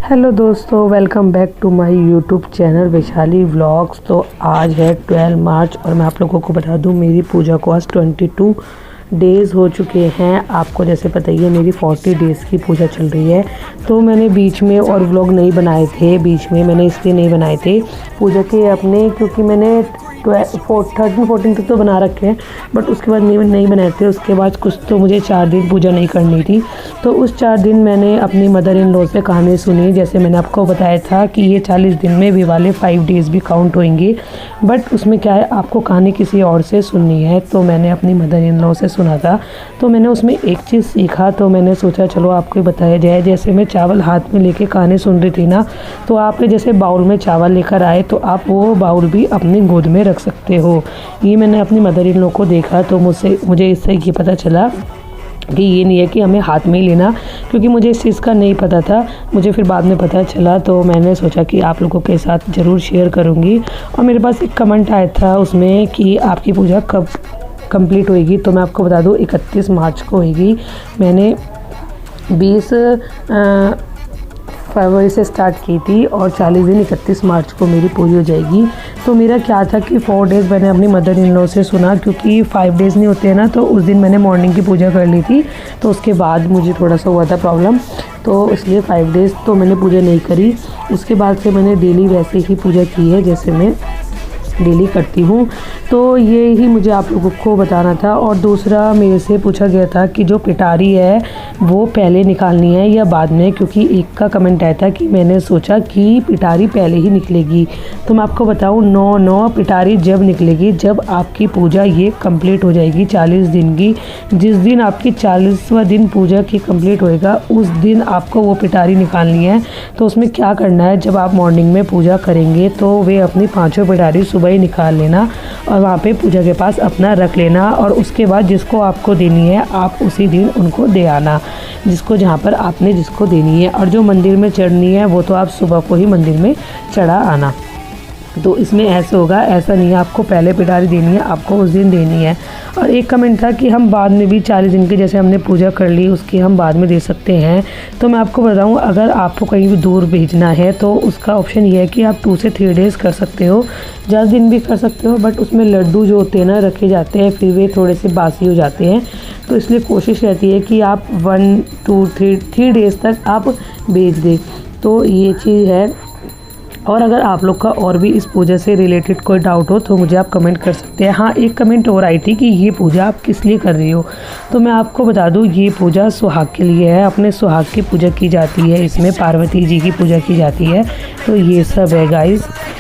Hello दोस्तों, welcome back to my YouTube channel Vaishali vlogs. तो आज है 12 मार्च और मैं आप लोगों को बता दूं मेरी पूजा को आज 22 डेज़ हो चुके हैं। आपको जैसे पता ही है मेरी 40 डेज़ की पूजा चल रही है। तो मैंने बीच में और व्लॉग नहीं बनाए थे, बीच में मैंने इसलिए नहीं बनाए थे पूजा के अपने, क्योंकि मैंने 13-14 तक तो बना रखे हैं, बट उसके बाद नहीं बनाए थे। उसके बाद कुछ तो मुझे 4 दिन पूजा नहीं करनी थी, तो उस 4 दिन मैंने अपनी मदर इन लॉ से कहानी सुनी। जैसे मैंने आपको बताया था कि ये 40 दिन में भी वाले 5 डेज़ भी काउंट होंगे, बट उसमें क्या है, आपको कहानी किसी और से सुननी है। तो मैंने अपनी मदर इन लॉ से सुना था, तो मैंने उसमें एक चीज़ सीखा, तो मैंने सोचा चलो आपको बताया जाए। जैसे मैं चावल हाथ में लेके कहानी सुन रही थी ना, तो आप जैसे बाउल में चावल लेकर आए तो आप वो बाउल भी अपनी गोद में रख सकते हो। ये मैंने अपनी मदर इन लॉ को देखा, तो मुझे इससे ये पता चला कि ये नहीं है कि हमें हाथ में ही लेना, क्योंकि मुझे इस चीज़ का नहीं पता था, मुझे फिर बाद में पता चला। तो मैंने सोचा कि आप लोगों के साथ ज़रूर शेयर करूँगी। और मेरे पास एक कमेंट आया था उसमें कि आपकी पूजा कब कंप्लीट होएगी। तो मैं आपको बता दूँ 31 मार्च को होएगी। मैंने 20 फरवरी से स्टार्ट की थी और 40 दिन 31 मार्च को मेरी पूरी हो जाएगी। तो मेरा क्या था कि 4 डेज़ मैंने अपनी मदर इन लॉ से सुना, क्योंकि 5 डेज़ नहीं होते हैं ना, तो उस दिन मैंने मॉर्निंग की पूजा कर ली थी। तो उसके बाद मुझे थोड़ा सा हुआ था प्रॉब्लम, तो इसलिए 5 डेज़ तो मैंने पूजा नहीं करी। उसके बाद से मैंने डेली वैसे ही पूजा की है जैसे मैं डेली करती हूँ। तो ये ही मुझे आप लोगों को बताना था। और दूसरा मेरे से पूछा गया था कि जो पिटारी है वो पहले निकालनी है या बाद में, क्योंकि एक का कमेंट आया था कि मैंने सोचा कि पिटारी पहले ही निकलेगी। तो मैं आपको बताऊँ 9 पिटारी जब निकलेगी, जब आपकी पूजा ये कंप्लीट हो जाएगी 40 दिन की। जिस दिन आपकी 40वां दिन पूजा की कंप्लीट होएगा उस दिन आपको वो पिटारी निकालनी है। तो उसमें क्या करना है, जब आप मॉर्निंग में पूजा करेंगे तो वे अपनी 5 पिटारी सुबह ही निकाल लेना और वहाँ पे पूजा के पास अपना रख लेना। और उसके बाद जिसको आपको देनी है आप उसी दिन उनको दे आना, जिसको जहाँ पर आपने जिसको देनी है। और जो मंदिर में चढ़नी है वो तो आप सुबह को ही मंदिर में चढ़ा आना। तो इसमें ऐसे होगा, ऐसा नहीं है आपको पहले पिटारी देनी है, आपको उस दिन देनी है। और एक कमेंट था कि हम बाद में भी 40 दिन की जैसे हमने पूजा कर ली उसकी हम बाद में दे सकते हैं। तो मैं आपको बताऊं, अगर आपको कहीं भी दूर भेजना है तो उसका ऑप्शन ये है कि आप 2 से 3 डेज़ कर सकते हो, ज़्यादा दिन भी कर सकते हो, बट उसमें लड्डू जो होते हैं ना रखे जाते हैं, फिर वे थोड़े से बासी हो जाते हैं। तो इसलिए कोशिश रहती है कि आप 1, 2, 3 डेज़ तक आप भेज दें। तो ये चीज़ है। और अगर आप लोग का और भी इस पूजा से रिलेटेड कोई डाउट हो तो मुझे आप कमेंट कर सकते हैं। हाँ, एक कमेंट और आई थी कि ये पूजा आप किस लिए कर रही हो। तो मैं आपको बता दूँ ये पूजा सुहाग के लिए है, अपने सुहाग की पूजा की जाती है, इसमें पार्वती जी की पूजा की जाती है। तो ये सब है गाइस।